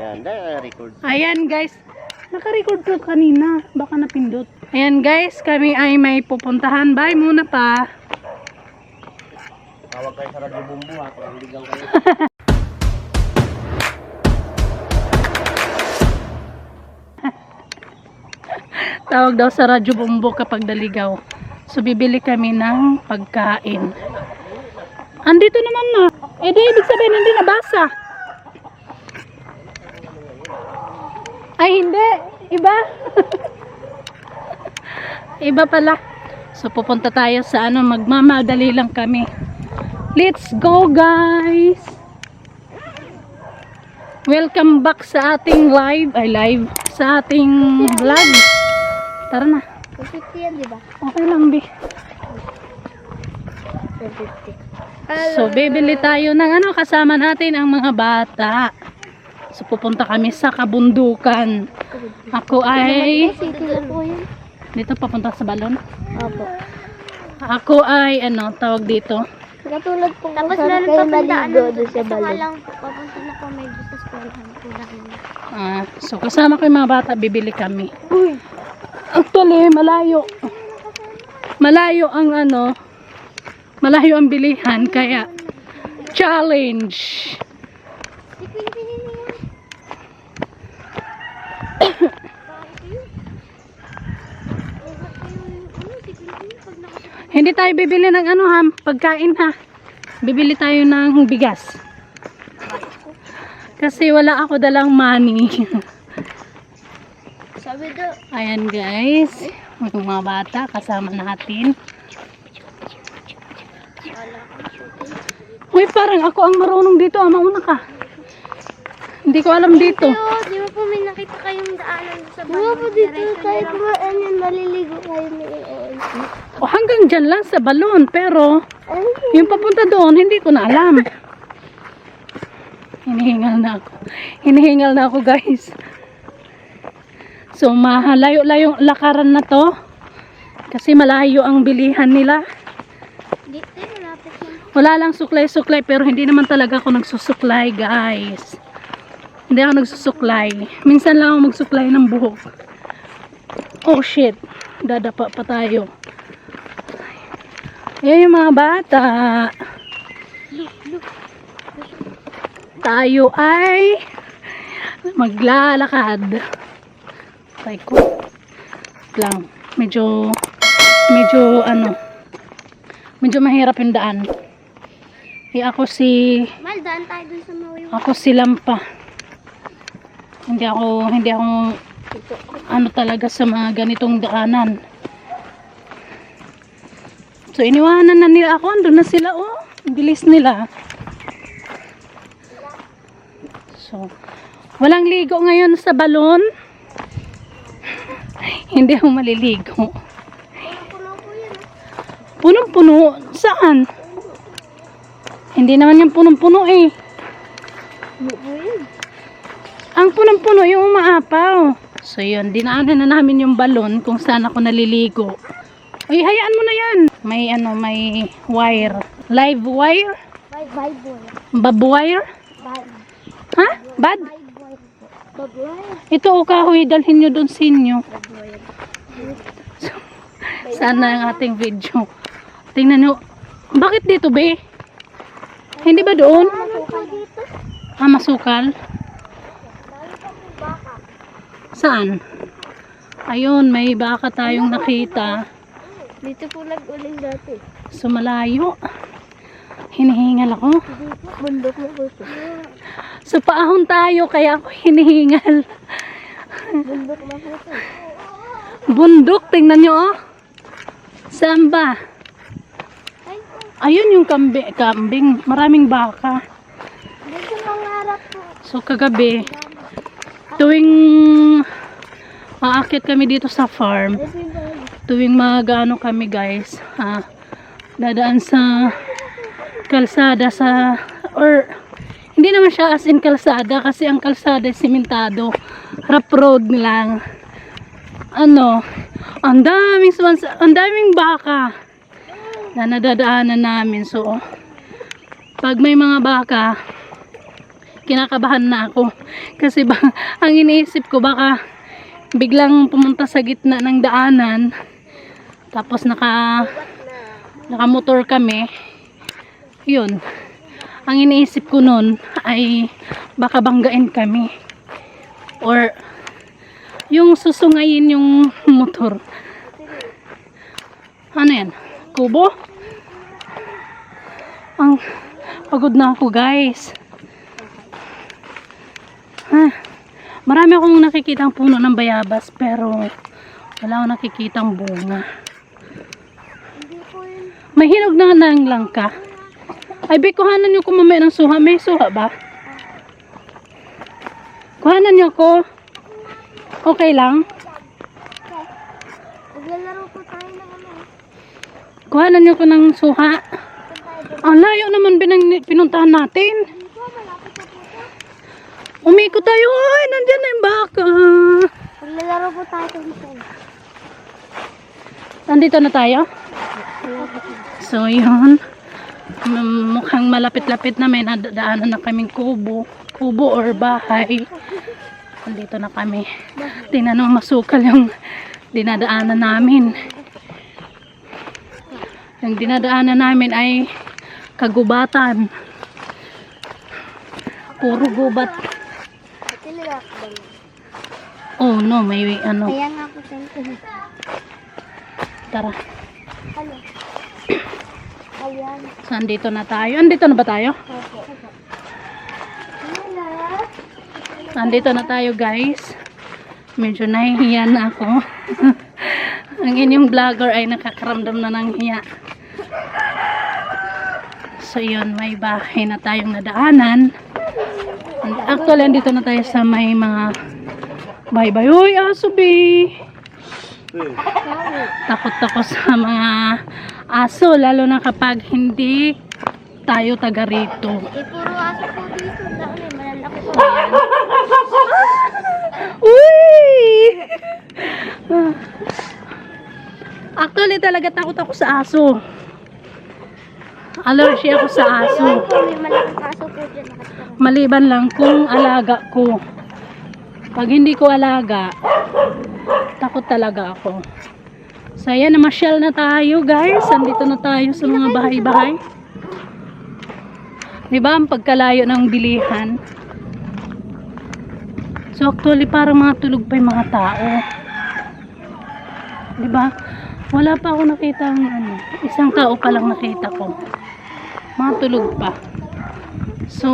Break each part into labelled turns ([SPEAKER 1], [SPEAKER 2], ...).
[SPEAKER 1] Ayan, na-record.
[SPEAKER 2] Ayan guys, naka-record ko kanina, baka napindot. Ayan guys, kami ay may pupuntahan. Bye muna pa.
[SPEAKER 1] Tawag kayo sa Radyo Bumbu ha, kung ligaw kayo.
[SPEAKER 2] Tawag daw sa Radyo Bumbu kapag daligaw. So bibili kami ng pagkain. Andito naman na. Eh di ibig sabihin hindi nabasa. Ay hindi, iba. Iba pala. So pupunta tayo sa ano, magmamadali lang kami. Let's go guys. Welcome back sa ating live, sa ating vlog. Tara na.
[SPEAKER 3] 250 yan, di ba?
[SPEAKER 2] Okay lang, Bi.
[SPEAKER 3] 250.
[SPEAKER 2] So, bibili tayo ng ano, kasama natin ang mga bata. So, pupunta kami sa kabundukan. Ako ay... Dito, papunta sa balon.
[SPEAKER 3] Opo.
[SPEAKER 2] Ako ay, ano, tawag dito.
[SPEAKER 3] Katulad po. Tapos meron pa pagdaanan doon sa balon. Lang, papunta na po medyo sa eskwelahan.
[SPEAKER 2] So, kasama ko yung mga bata, bibili kami.
[SPEAKER 3] Uy!
[SPEAKER 2] Actually, malayo. Malayo ang ano, malayo ang bilihan, kaya challenge. Hindi tayo bibili ng ano ha, pagkain ha. Bibili tayo ng bigas. Kasi wala ako dalang money.
[SPEAKER 3] Sabi daw.
[SPEAKER 2] Ayan guys, yung mga bata kasama natin. Uy, parang ako ang marunong dito. Mauna ka. Hindi ko alam dito.
[SPEAKER 3] Di ba po may nakita kayong daanan sa balon? Di ba po dito tayo kumaan yan, maliligo kayo ni OIC?
[SPEAKER 2] O hanggang dyan lang sa balon. Pero, yung papunta doon, hindi ko na alam. Hinihingal na ako. Hinihingal na ako guys. So, malayo-layo lakaran na to. Kasi malayo ang bilihan nila.
[SPEAKER 3] Dito, malapit lang.
[SPEAKER 2] Wala lang suklay-suklay, pero hindi naman talaga ako nagsusuklay, guys. Hindi ako nagsusuklay. Minsan lang ako magsuklay ng buhok. Oh, shit. Dadapa pa tayo. Ayan yung mga bata. Tayo ay maglalakad. Tay ko lang medyo ano, medyo mahirap yung daan. Ako
[SPEAKER 3] Daan tayo dun sa Mawiwa.
[SPEAKER 2] ako si Lampa. Hindi ako ano talaga sa mga ganitong daanan. So iniwanan na nila ako, andun na sila, oh, bilis nila. So walang ligo ngayon sa balon. Hindi ako maliligo. Punong-puno? Saan? Hindi naman yung punong-puno eh. Ang punong-puno yung umaapaw. So yun, dinaanan na namin yung balon kung saan ako naliligo. Uy, hayaan mo na yan. May ano, may wire. Live wire? Babwire? Ha? Bad? Ito o kahoy, dalhin nyo doon sa inyo. So, sana ang ating video. Tingnan nyo. Bakit dito, be? Hindi ba doon? Ah, masukal? Saan? Ayun, may baka tayong nakita.
[SPEAKER 3] Dito po nag-uling dati.
[SPEAKER 2] So, malayo. Hinihingal ako.
[SPEAKER 3] Bundok na po ito.
[SPEAKER 2] So, paahon tayo, kaya ako hinihingal.
[SPEAKER 3] Bundok na po ito.
[SPEAKER 2] Bundok, tingnan nyo, oh. Saan ba? Ayun yung kambing. Maraming baka.
[SPEAKER 3] Dito mangarap po.
[SPEAKER 2] So, kagabi, tuwing aakit kami dito sa farm, tuwing mag-ano kami guys, dadaan sa kalsada or hindi naman siya as in kalsada kasi ang kalsada ay simentado, rough road lang. Ano, ang daming baka na nadadaanan namin. So pag may mga baka, kinakabahan na ako. Kasi ba, ang iniisip ko baka biglang pumunta sa gitna ng daanan. Tapos nakamotor kami. Yun. Ang iniisip ko nun ay baka banggain kami. Or yung susungayin yung motor. Ano yan? Kubo? Ang pagod na ako guys. Marami akong nakikitang puno ng bayabas pero wala akong nakikitang bunga. May hinog na ng langka. Ay, be, kuhanan niyo ko mamaya ng suha. May suha ba? Kuhanan niyo ko. Okay lang?
[SPEAKER 3] Naglalaro po tayo ng ano.
[SPEAKER 2] Kuhanan niyo ko ng suha. Ang layo naman pinuntahan natin. Umikot tayo. Ay, nandyan na yung baka.
[SPEAKER 3] Naglalaro po tayo dito.
[SPEAKER 2] Nandito na tayo? So, yun. Mukhang malapit-lapit na may nadaanan na kaming kubo or bahay. Nandito na kami. Tingnan mo, masukal yung dinadaanan namin. Yung dinadaanan namin ay kagubatan. Puro gubat. Oh no, may ano.
[SPEAKER 3] Kaya nga po siya.
[SPEAKER 2] Tara.
[SPEAKER 3] Ano? Ayan.
[SPEAKER 2] So, andito na tayo. Andito na ba tayo? Andito na tayo guys. Medyo nahihiya na ako. Ang inyong vlogger ay nakakaramdam na ng hiya. So yun, may bahay na tayong nadaanan. Actually, andito na tayo sa may mga bahay-bahay. Uy, aso be! Takot ako sa mga aso, lalo na kapag hindi tayo taga rito.
[SPEAKER 3] Puro aso po dito. Dahil malalaki po.
[SPEAKER 2] Uy! Actually, talaga takot ako sa aso. Allergy ako sa aso.
[SPEAKER 3] May malaking aso po dyan nakatira.
[SPEAKER 2] Maliban lang kung alaga ko. Pag hindi ko alaga, takot talaga ako. So, ayan, namasyal na tayo, guys. Andito na tayo sa mga bahay-bahay. Diba, ang pagkalayo ng bilihan. So, actually, parang mga tulog pa yung mga tao. Diba? Wala pa ako nakita ano. Isang tao pa lang nakita ko. Mga tulog pa. So,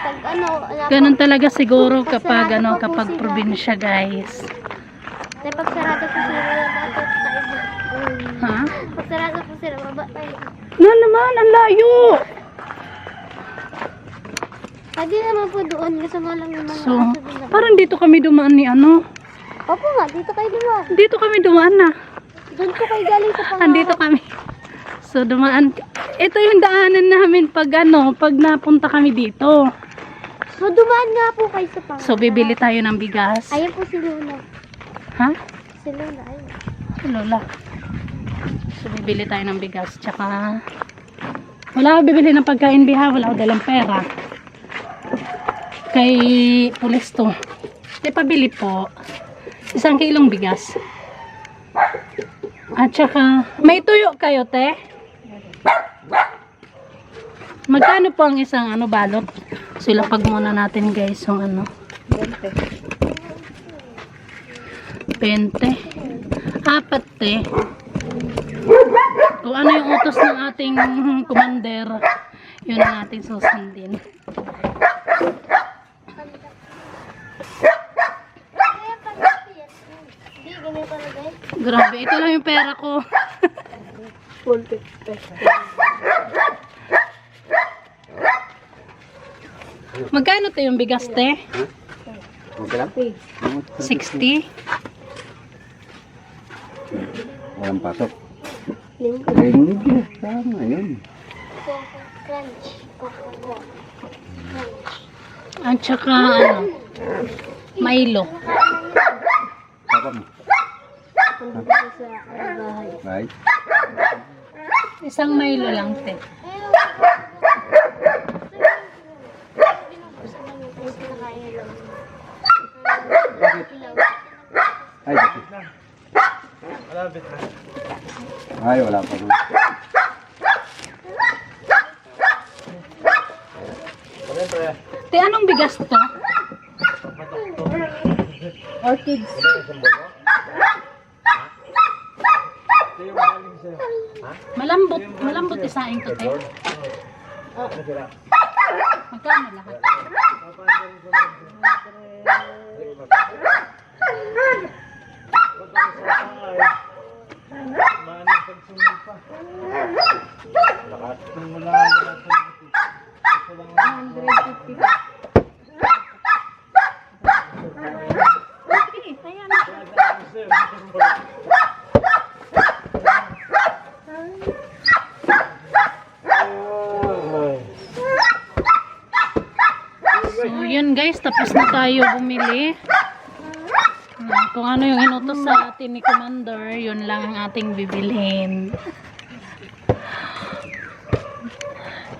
[SPEAKER 3] Pag ano,
[SPEAKER 2] ganun talaga siguro kapag ano, kapag probinsya, guys.
[SPEAKER 3] pag sarado po sila, baba tayo.
[SPEAKER 2] Ha?
[SPEAKER 3] Pag sarado po sila, baba tayo.
[SPEAKER 2] Na naman, ang layo.
[SPEAKER 3] Pwede naman po doon, kasi nga lang yung mga
[SPEAKER 2] So,
[SPEAKER 3] aso din naman.
[SPEAKER 2] parang dito kami dumaan ni ano.
[SPEAKER 3] Opo nga, dito kayo dumaan.
[SPEAKER 2] Dito kami dumaan na.
[SPEAKER 3] Doon po kayo galing sa pangarap.
[SPEAKER 2] Andito kami. So, dumaan. Ito yung daanan namin pag ano, pag napunta kami dito.
[SPEAKER 3] So, dumaan nga po kayo sa pangarap.
[SPEAKER 2] So, bibili tayo ng bigas.
[SPEAKER 3] Ayan po si Luna.
[SPEAKER 2] Ha?
[SPEAKER 3] Si Luna, ayun.
[SPEAKER 2] Si Lola. So, bibili tayo ng bigas. Tsaka, wala ako bibili ng pagkain, biha. Wala ako dalang pera. Kay pulis to. Di pabili po. 1 kilong bigas. At tsaka, may tuyo kayo, te? Magkano po ang isang ano balot? So, ilapag muna natin guys yung ano. 20. Apat, te. Kung ano yung utos ng ating commander, yun ang ating susundin.
[SPEAKER 3] Hindi, ganyan pala guys.
[SPEAKER 2] Grabe, ito lang yung pera ko. Magkano to yung bigas, te?
[SPEAKER 1] Okay lang?
[SPEAKER 2] 60?
[SPEAKER 1] Walang pasok.
[SPEAKER 3] Linggo.
[SPEAKER 1] Linggo. Tama yun.
[SPEAKER 3] Crunch. Coco.
[SPEAKER 2] At saka, ano, Milo.
[SPEAKER 1] Papa mo.
[SPEAKER 3] Nandito sa bahay.
[SPEAKER 1] Right?
[SPEAKER 2] Isang Milo lang, te.
[SPEAKER 1] Bakit? Ay, bakit? Ay, wala pa rin.
[SPEAKER 2] Te, anong bigas to? Orchids. Malambot isaing to, te. Magkano lahat? So, yun guys, tapos na tayo bumili. Kung ano yung inutos sa atin ni Commander, yun lang ang ating bibilhin.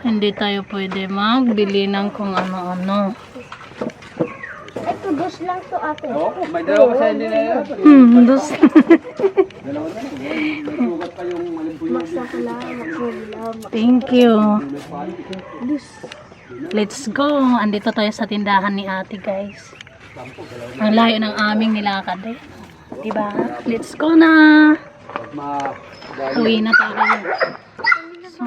[SPEAKER 2] Hindi tayo pwede magbili ng kung ano-ano.
[SPEAKER 3] Ito, dos lang to ate.
[SPEAKER 1] Oo, may dalawa sa hindi na yun.
[SPEAKER 2] Dos.
[SPEAKER 1] Dalawa na. May sugat pa yung malimpuyo.
[SPEAKER 2] Thank you. Let's go. Andito tayo sa tindahan ni ate, guys. Ang layo ng aming nilakad eh. Diba? Let's go na. Uwi na tayo. So,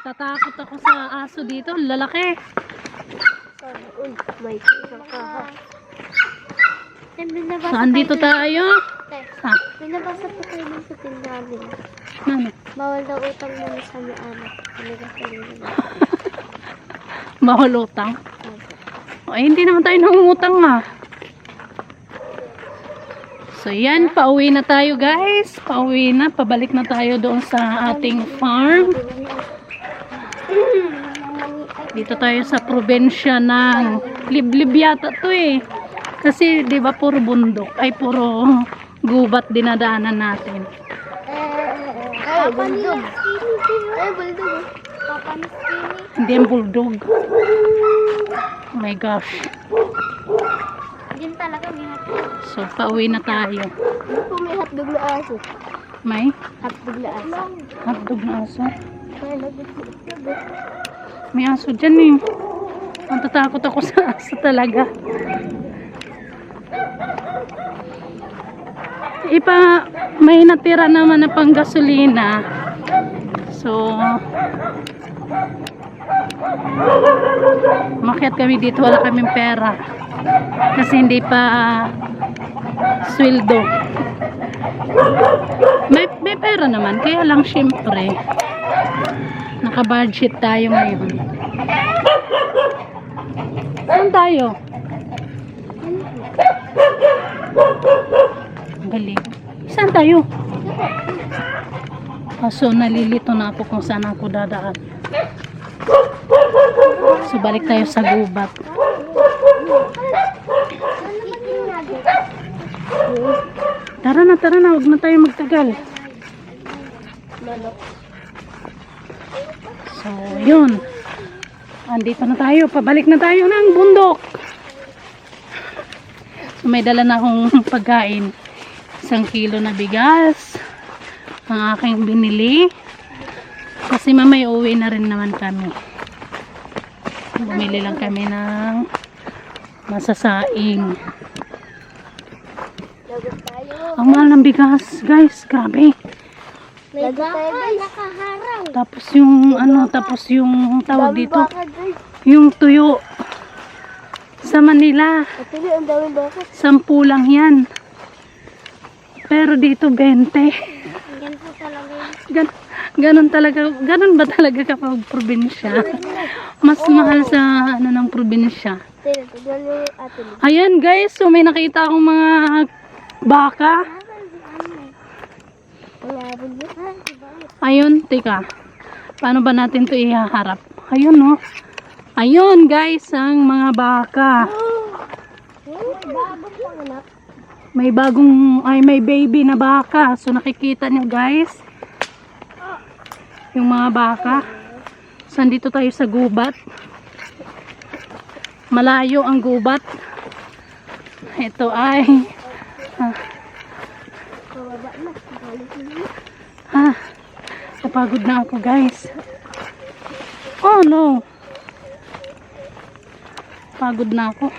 [SPEAKER 2] tatakot ako sa aso dito. Lalaki. So, andito tayo. Ha?
[SPEAKER 3] Pinabasa po kayo dun sa tindahan nila.
[SPEAKER 2] Ano?
[SPEAKER 3] Bawal daw utang muna sa may anak.
[SPEAKER 2] Bawal utang. Ay, hindi naman tayo nangungutang nga. So, yan. Pauwi na tayo, guys. Pauwi na. Pabalik na tayo doon sa ating farm. Dito tayo sa probinsya ng Liblib yata to eh. Kasi, di ba, puro bundok. Ay, puro gubat dinadaanan natin.
[SPEAKER 3] Papa nila skinny. Ay, bulldog. Papa ni skinny.
[SPEAKER 2] Hindi ang bulldog. Oh my gosh.
[SPEAKER 3] Yan talaga may hotdog.
[SPEAKER 2] So, pauwi na tayo.
[SPEAKER 3] Ano po may hotdog na aso?
[SPEAKER 2] May
[SPEAKER 3] Hotdog na aso.
[SPEAKER 2] hotdog na aso.
[SPEAKER 3] Ay, lagot po.
[SPEAKER 2] May aso dyan eh. Ang tatakot ako sa aso talaga. May natira naman na pang gasolina. So, umakyat kami dito. Wala kaming pera. Kasi hindi pa sweldo. May pera naman. Kaya lang syempre, naka-budget tayo ngayon. Saan tayo? Galing. Saan tayo? So, nalilito na ako kung saan ako dadaan. So, balik tayo sa gubat. Tara na, huwag na tayo magtagal. So, yun. Andito na tayo, pabalik na tayo ng bundok. So, may dala na akong pagkain. 1 kilo na bigas. Ang aking binili. Kasi mamay uwi na rin naman kami. Bumili lang kami ng masasaing. Ang mahal ng bigas, guys. Grabe.
[SPEAKER 3] May baka nakaharang.
[SPEAKER 2] Tapos yung tapos yung tawag dito, yung tuyo sa Manila.
[SPEAKER 3] Actually, ang daming baka.
[SPEAKER 2] 10 lang yan. Pero dito 20.
[SPEAKER 3] Yan po talaga yun.
[SPEAKER 2] Ganun ba talaga kapag probinsya? Mas mahal sa ng probinsya.
[SPEAKER 3] Tignan mo yung ate.
[SPEAKER 2] Ayan guys, so may nakita akong mga baka. Ayun, teka. Paano ba natin to ihaharap? Ayun no. Ayun guys, ang mga baka. May may baby na baka. So nakikita nyo guys, yung mga baka. So andito tayo sa gubat. malayo ang gubat. Ito ay
[SPEAKER 3] Kababa na.
[SPEAKER 2] napagod na ako guys. Oh no, pagod na ako.